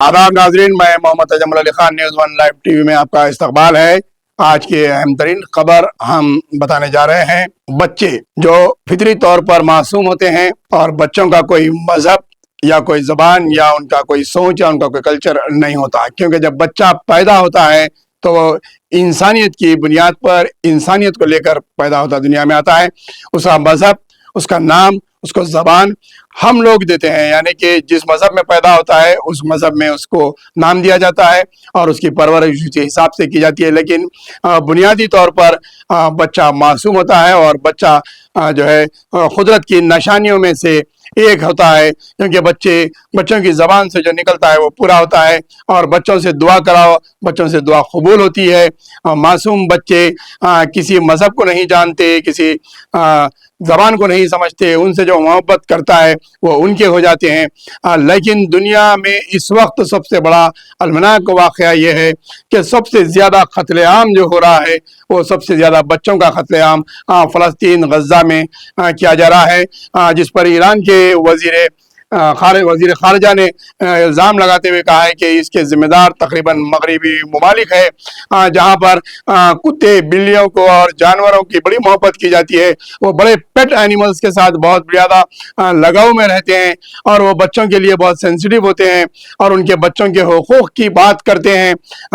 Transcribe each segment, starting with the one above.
आदाब नाजरीन, मैं Mohammad Tajammul Ali Khan, news one live TV में आपका इस्तकबाल है। आज की अहम तरीन खबर हम बताने जा रहे हैं। बच्चे जो फितरी तौर पर मासूम होते हैं और बच्चों का कोई मजहब या कोई ज़बान या उनका कोई सोच या उनका कोई कल्चर नहीं होता, क्योंकि जब बच्चा पैदा होता है तो वो इंसानियत की बुनियाद पर इंसानियत को लेकर पैदा होता दुनिया में आता है। उसका मजहब, उसका नाम, उसको ज़बान हम लोग देते हैं, यानी कि जिस मज़हब में पैदा होता है उस मज़हब में उसको नाम दिया जाता है और उसकी परवरिश उसी हिसाब से की जाती है। लेकिन बुनियादी तौर पर बच्चा मासूम होता है और बच्चा जो है कुदरत की निशानियों में से एक होता है, क्योंकि बच्चों की ज़बान से जो निकलता है वो पूरा होता है। और बच्चों से दुआ कराओ, बच्चों से दुआ कबूल होती है। मासूम बच्चे किसी मज़हब को नहीं जानते, किसी ज़बान को नहीं समझते, उनसे जो मोहब्बत करता है वो उनके हो जाते हैं। लेकिन दुनिया में इस वक्त सबसे बड़ा अलमनाक वाक़या ये है कि सबसे ज़्यादा कत्लेआम जो हो रहा है वो सबसे ज़्यादा बच्चों का कत्लेआम फ़लस्तीन गज़ा में किया जा रहा है, जिस पर ईरान के वज़ीर ख़ारजा ने इल्ज़ाम लगाते हुए कहा है कि इसके ज़िम्मेदार तकरीबन मगरबी ममालिक है, जहाँ पर कुत्ते बिल्लियों को और जानवरों की बड़ी मोहब्बत की जाती है। वो बड़े पेट एनिमल्स के साथ बहुत ज़्यादा लगाव में रहते हैं और वो बच्चों के लिए बहुत सेंसिटिव होते हैं और उनके बच्चों के हुकूक़ की बात करते हैं।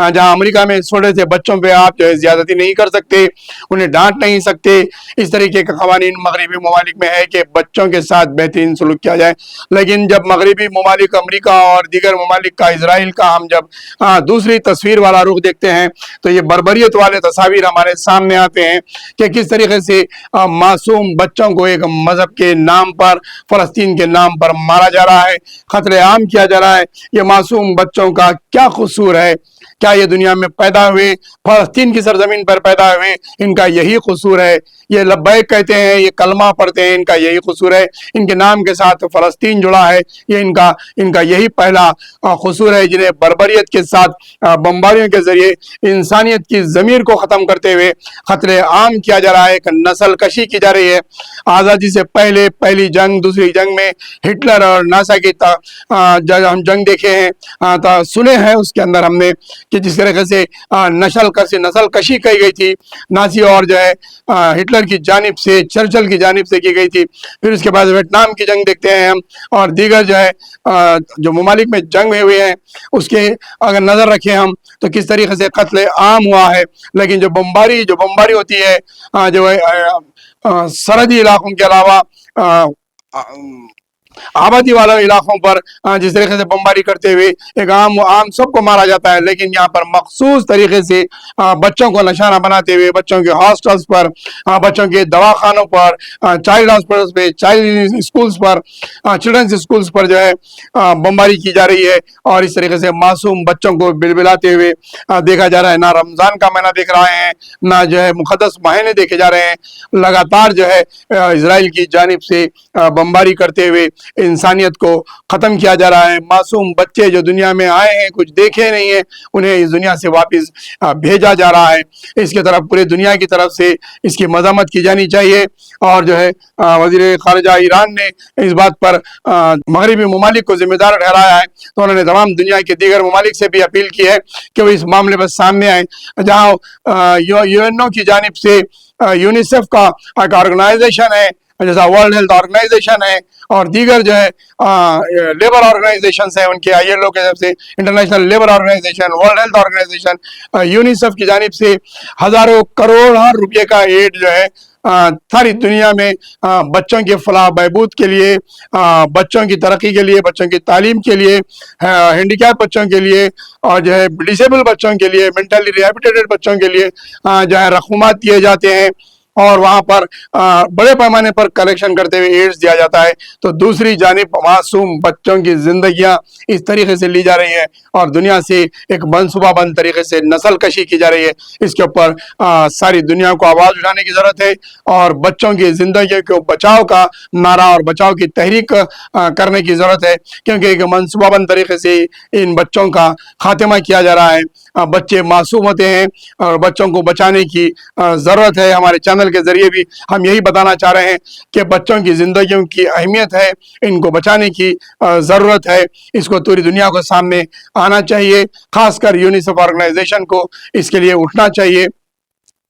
जहाँ अमेरिका में छोटे से बच्चों पे आप जो है ज़्यादती नहीं कर सकते, उन्हें डांट नहीं सकते, इस तरीके का क़वानीन मगरबी ममालिक में है कि बच्चों के साथ बेहतरीन सलूक किया जाए। लेकिन जब मगरबी ममालिक अमेरिका और दीगर ममालिक का, इसराइल का हम जब दूसरी तस्वीर वाला रुख देखते हैं तो ये बर्बरियत वाले तस्वीर हमारे सामने आते हैं कि किस तरीके से मासूम बच्चों को एक मजहब के नाम पर, फ़लस्तीन के नाम पर मारा जा रहा है, कत्लेआम किया जा रहा है। ये मासूम बच्चों का क्या कसूर है? क्या ये दुनिया में पैदा हुए, फ़लस्तीन की सरजमीन पर पैदा हुए, इनका यही कसूर है? ये लब्बैक कहते हैं, ये कलमा पढ़ते हैं, इनका यही कसूर है? इनके नाम के साथ फ़लस्तीन जुड़ा है, ये इनका यही पहला कसूर है, जिन्हें बर्बरियत के साथ बमबारियों के ज़रिए इंसानियत की ज़मीर को ख़त्म करते हुए कत्लेआम किया जा रहा है, एक नस्ल कशी की जा रही है। आज़ादी से पहले पहली जंग, दूसरी जंग में हिटलर और नासा की हम जंग देखे हैं, तो सुने हैं, उसके अंदर हमने कि जिस तरीके से नस्ल कशी की गई थी नासी और जो है हिटलर की जानिब से, चर्चिल की जानिब से की गई थी। फिर उसके बाद वियतनाम की जंग देखते हैं हम और दीगर जो है जो ममालिक में जंग हुए हैं उसके अगर नज़र रखें हम तो किस तरीके से कत्ले आम हुआ है। लेकिन जो बमबारी होती है जो है सरहदी इलाकों के अलावा आबादी वाले इलाकों पर जिस तरीके से बमबारी करते हुए एक आम सबको मारा जाता है, लेकिन यहाँ पर मखसूस तरीके से बच्चों को निशाना बनाते हुए बच्चों के हॉस्टल्स पर, बच्चों के दवाखानों पर, चाइल्ड हॉस्पिटल्स पे, चाइल्ड स्कूल्स पर, चिल्ड्रंस स्कूल्स पर जो है बमबारी की जा रही है। और इस तरीके से मासूम बच्चों को बिलबिलाते हुए देखा जा रहा है। ना रमज़ान का महीना देख रहे हैं, ना जो है मुक़द्दस महीने देखे जा रहे हैं, लगातार जो है इसराइल की जानिब से बमबारी करते हुए इंसानियत को ख़त्म किया जा रहा है। मासूम बच्चे जो दुनिया में आए हैं, कुछ देखे नहीं है, उन्हें इस दुनिया से वापस भेजा जा रहा है। इसके तरफ पूरी दुनिया की तरफ से इसकी मज़म्मत की जानी चाहिए। और जो है वज़ीर ख़ारजा ईरान ने इस बात पर मगरबी ममालिक को ज़िम्मेदार ठहराया है, तो उन्होंने तमाम दुनिया के दीगर ममालिक से भी अपील की है कि वो इस मामले पर सामने आए। जहाँ UNO की जानिब से यूनिसेफ का एक ऑर्गेनाइजेशन है, जैसा वर्ल्ड हेल्थ ऑर्गेनाइजेशन है और दीगर जो है लेबर ऑर्गेनाइजेशन है, उनके ILO के तरफ से, international labour organization, world health organization, UNICEF की जानिब से हज़ारों करोड़ रुपये का एड जो है सारी दुनिया में बच्चों के फलाह बहबूद के लिए, बच्चों की तरक्की के लिए, बच्चों की तालीम के लिए, हैंडीकैप बच्चों के लिए और जो है डिसेबल बच्चों के लिए, मेंटली रिहैबिलिटेटेड बच्चों के लिए जो है रकूमात दिए जाते हैं और वहाँ पर बड़े पैमाने पर कलेक्शन करते हुए एड्स दिया जाता है। तो दूसरी जानिब मासूम बच्चों की ज़िंदगियाँ इस तरीके से ली जा रही है और दुनिया से एक मनसूबाबंद तरीके से नस्ल कशी की जा रही है। इसके ऊपर सारी दुनिया को आवाज़ उठाने की ज़रूरत है और बच्चों की ज़िंदगी को बचाव का नारा और बचाव की तहरीक करने की ज़रूरत है, क्योंकि एक मनसूबाबंद तरीके से इन बच्चों का खात्मा किया जा रहा है। بچے معصوم ہوتے ہیں اور بچوں کو بچانے کی ضرورت ہے. ہمارے چینل کے ذریعے بھی ہم یہی بتانا چاہ رہے ہیں کہ بچوں کی زندگیوں کی اہمیت ہے, ان کو بچانے کی ضرورت ہے. اس کو پوری دنیا کو سامنے آنا چاہیے, خاص کر یونیسیف آرگنائزیشن کو اس کے لیے اٹھنا چاہیے.